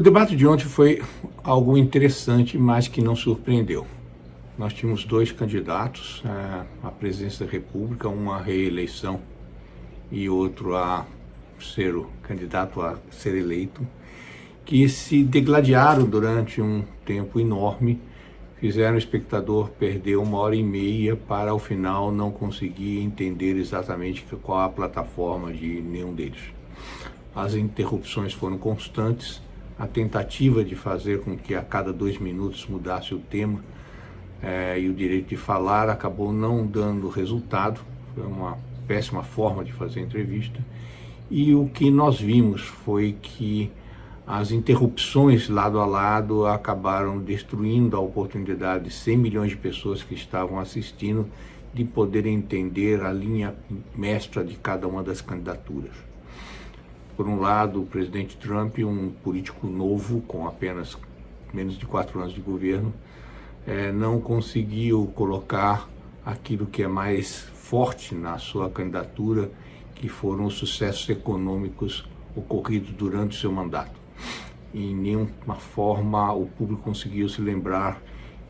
debate de ontem foi algo interessante, mas que não surpreendeu. Nós tínhamos dois candidatos à presidência da República, um à reeleição e outro a ser o candidato a ser eleito, que se degladiaram durante um tempo enorme, fizeram o espectador perder 1h30 para ao final não conseguir entender exatamente qual a plataforma de nenhum deles. As interrupções foram constantes, a tentativa de fazer com que a cada 2 minutos mudasse o tema e o direito de falar acabou não dando resultado, foi uma péssima forma de fazer a entrevista. E o que nós vimos foi que as interrupções lado a lado acabaram destruindo a oportunidade de 100 milhões de pessoas que estavam assistindo de poder entender a linha mestra de cada uma das candidaturas. Por um lado, o presidente Trump, um político novo, com apenas menos de 4 anos de governo, não conseguiu colocar aquilo que é mais forte na sua candidatura, que foram os sucessos econômicos ocorridos durante o seu mandato. Em nenhuma forma o público conseguiu se lembrar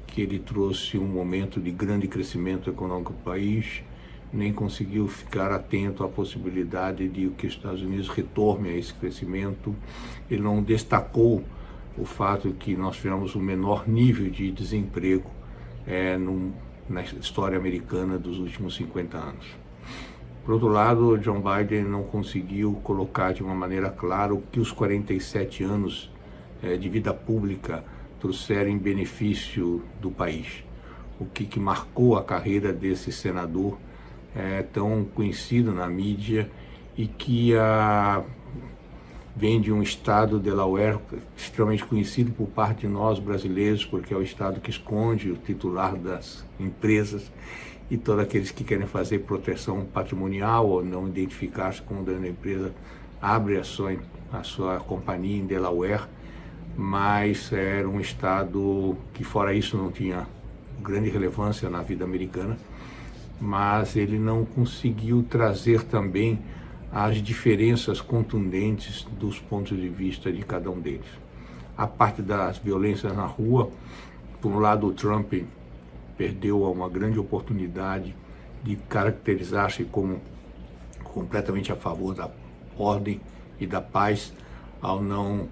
que ele trouxe um momento de grande crescimento econômico do país, nem conseguiu ficar atento à possibilidade de que os Estados Unidos retornem a esse crescimento. Ele não destacou o fato de que nós tivemos o menor nível de desemprego na história americana dos últimos 50 anos. Por outro lado, John Biden não conseguiu colocar de uma maneira clara o que os 47 anos de vida pública trouxeram em benefício do país. O que marcou a carreira desse senador tão conhecido na mídia e que vem de um estado, Delaware, extremamente conhecido por parte de nós brasileiros, porque é o estado que esconde o titular das empresas e todos aqueles que querem fazer proteção patrimonial ou não identificar-se como dono da empresa, abre a sua companhia em Delaware, mas era um estado que fora isso não tinha grande relevância na vida americana, mas ele não conseguiu trazer também as diferenças contundentes dos pontos de vista de cada um deles. A parte das violências na rua, por um lado o Trump perdeu uma grande oportunidade de caracterizar-se como completamente a favor da ordem e da paz, ao não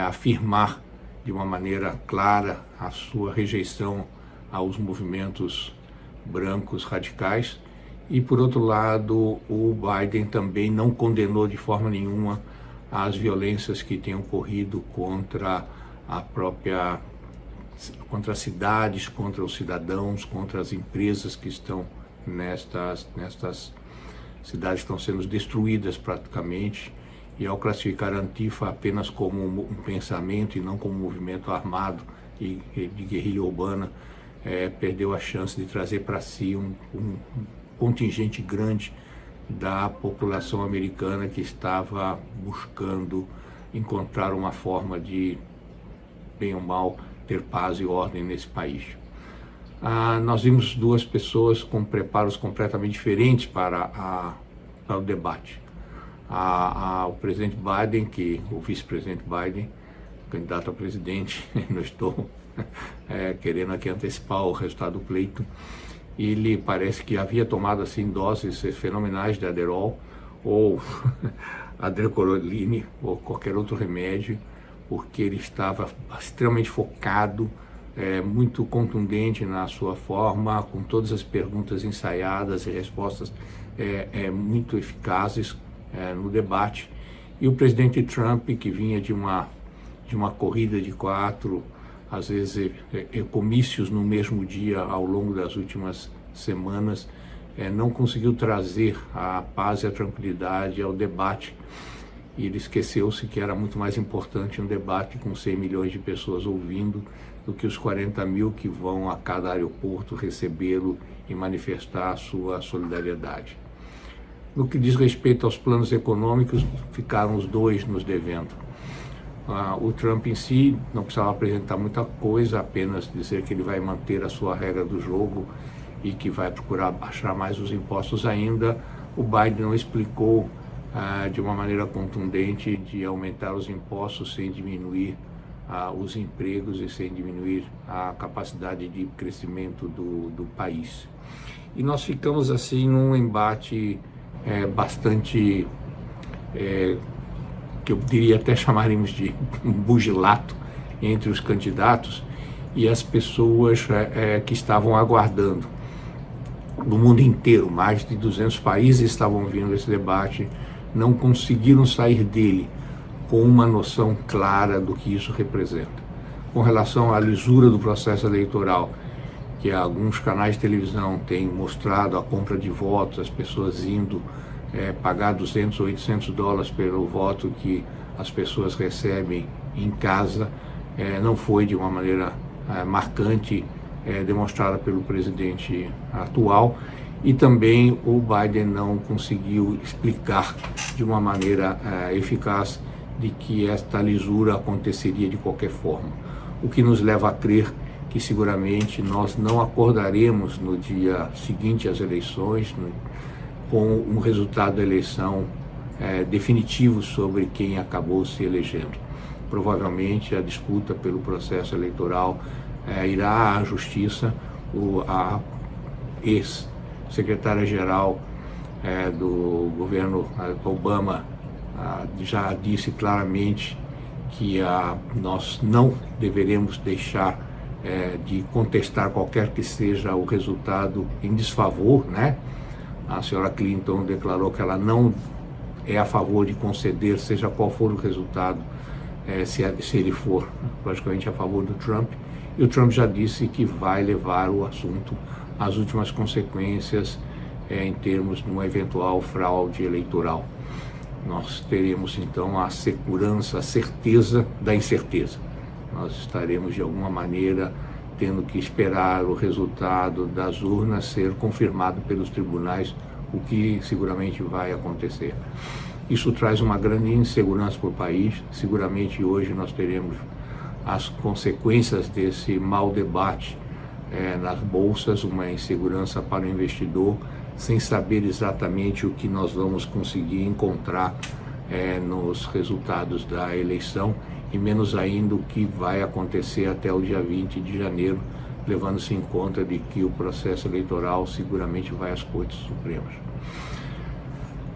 afirmar de uma maneira clara a sua rejeição aos movimentos brancos radicais. E, por outro lado, o Biden também não condenou de forma nenhuma as violências que têm ocorrido contra as cidades, contra os cidadãos, contra as empresas que estão nestas cidades que estão sendo destruídas praticamente. E ao classificar a Antifa apenas como um pensamento e não como um movimento armado e de guerrilha urbana, perdeu a chance de trazer para si um contingente grande da população americana que estava buscando encontrar uma forma de, bem ou mal, ter paz e ordem nesse país. Nós vimos duas pessoas com preparos completamente diferentes para o debate. O presidente Biden, o vice-presidente Biden, candidato a presidente, não estou querendo aqui antecipar o resultado do pleito, ele parece que havia tomado assim doses fenomenais de Adderall ou adrenocroline ou qualquer outro remédio, porque ele estava extremamente focado, muito contundente na sua forma, com todas as perguntas ensaiadas e respostas muito eficazes no debate. E o presidente Trump, que vinha de uma corrida de 4, às vezes comícios no mesmo dia ao longo das últimas semanas, não conseguiu trazer a paz e a tranquilidade ao debate. E ele esqueceu-se que era muito mais importante um debate com 100 milhões de pessoas ouvindo do que os 40 mil que vão a cada aeroporto recebê-lo e manifestar a sua solidariedade. No que diz respeito aos planos econômicos, ficaram os dois nos devendo. O Trump em si não precisava apresentar muita coisa, apenas dizer que ele vai manter a sua regra do jogo e que vai procurar baixar mais os impostos ainda. O Biden não explicou de uma maneira contundente de aumentar os impostos sem diminuir os empregos e sem diminuir a capacidade de crescimento do país. E nós ficamos assim num embate bastante, que eu diria até chamaríamos de um bugilato entre os candidatos e as pessoas que estavam aguardando. Do mundo inteiro, mais de 200 países estavam vindo esse debate, não conseguiram sair dele com uma noção clara do que isso representa. Com relação à lisura do processo eleitoral, que alguns canais de televisão têm mostrado a compra de votos, as pessoas indo pagar 200 ou 800 dólares pelo voto que as pessoas recebem em casa, não foi de uma maneira marcante demonstrada pelo presidente atual, e também o Biden não conseguiu explicar de uma maneira eficaz de que esta lisura aconteceria de qualquer forma, o que nos leva a crer que seguramente nós não acordaremos no dia seguinte às eleições com um resultado da eleição definitivo sobre quem acabou se elegendo. Provavelmente a disputa pelo processo eleitoral irá à justiça. A ex-secretária-geral do governo Obama já disse claramente que nós não deveremos deixar de contestar qualquer que seja o resultado em desfavor, né? A senhora Clinton declarou que ela não é a favor de conceder, seja qual for o resultado, se ele for, logicamente, a favor do Trump. E o Trump já disse que vai levar o assunto às últimas consequências em termos de uma eventual fraude eleitoral. Nós teremos então a segurança, a certeza da incerteza. Nós estaremos de alguma maneira tendo que esperar o resultado das urnas ser confirmado pelos tribunais, o que seguramente vai acontecer. Isso traz uma grande insegurança para o país. Seguramente hoje nós teremos as consequências desse mau debate nas bolsas, uma insegurança para o investidor, sem saber exatamente o que nós vamos conseguir encontrar nos resultados da eleição, e menos ainda o que vai acontecer até o dia 20 de janeiro, levando-se em conta de que o processo eleitoral seguramente vai às Cortes Supremas.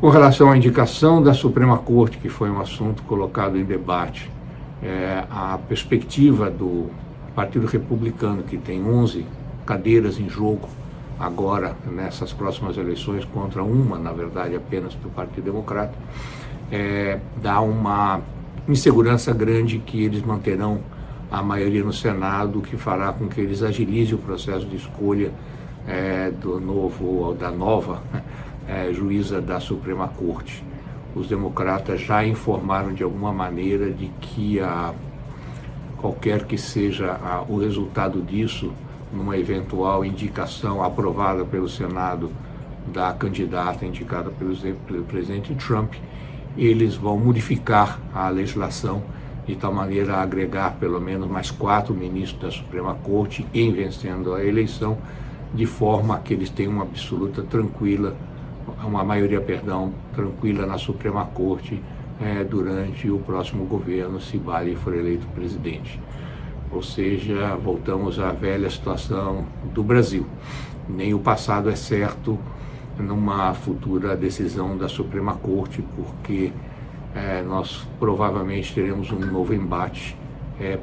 Com relação à indicação da Suprema Corte, que foi um assunto colocado em debate, a perspectiva do Partido Republicano, que tem 11 cadeiras em jogo agora nessas próximas eleições, contra uma, na verdade, apenas do Partido Democrata, dá uma insegurança grande que eles manterão a maioria no Senado, o que fará com que eles agilizem o processo de escolha da nova juíza da Suprema Corte. Os democratas já informaram de alguma maneira de que qualquer que seja o resultado disso, numa eventual indicação aprovada pelo Senado da candidata indicada pelo presidente Trump, eles vão modificar a legislação de tal maneira a agregar pelo menos mais 4 ministros da Suprema Corte em vencendo a eleição, de forma que eles tenham uma maioria tranquila na Suprema Corte durante o próximo governo, se Biden for eleito presidente. Ou seja, voltamos à velha situação do Brasil. Nem o passado é certo numa futura decisão da Suprema Corte, porque nós provavelmente teremos um novo embate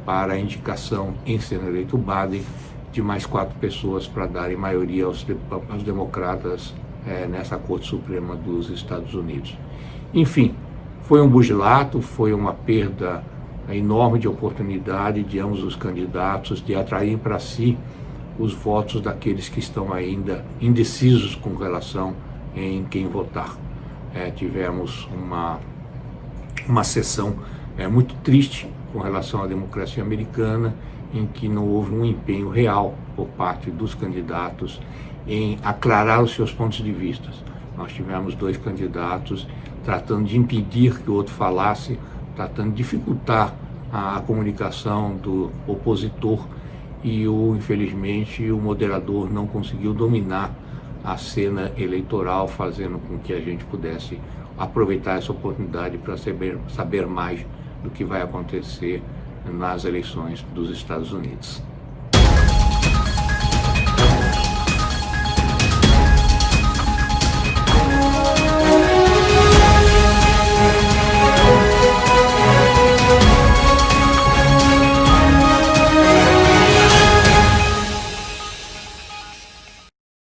para a indicação em sendo eleito Biden de mais 4 pessoas para darem maioria aos democratas nessa Corte Suprema dos Estados Unidos. Enfim, foi um bugilato, foi uma perda enorme de oportunidade de ambos os candidatos de atrair para si os votos daqueles que estão ainda indecisos com relação em quem votar. Tivemos uma sessão muito triste com relação à democracia americana, em que não houve um empenho real por parte dos candidatos em aclarar os seus pontos de vista. Nós tivemos 2 candidatos tratando de impedir que o outro falasse, tratando de dificultar a comunicação do opositor, e infelizmente o moderador não conseguiu dominar a cena eleitoral, fazendo com que a gente pudesse aproveitar essa oportunidade para saber mais do que vai acontecer nas eleições dos Estados Unidos.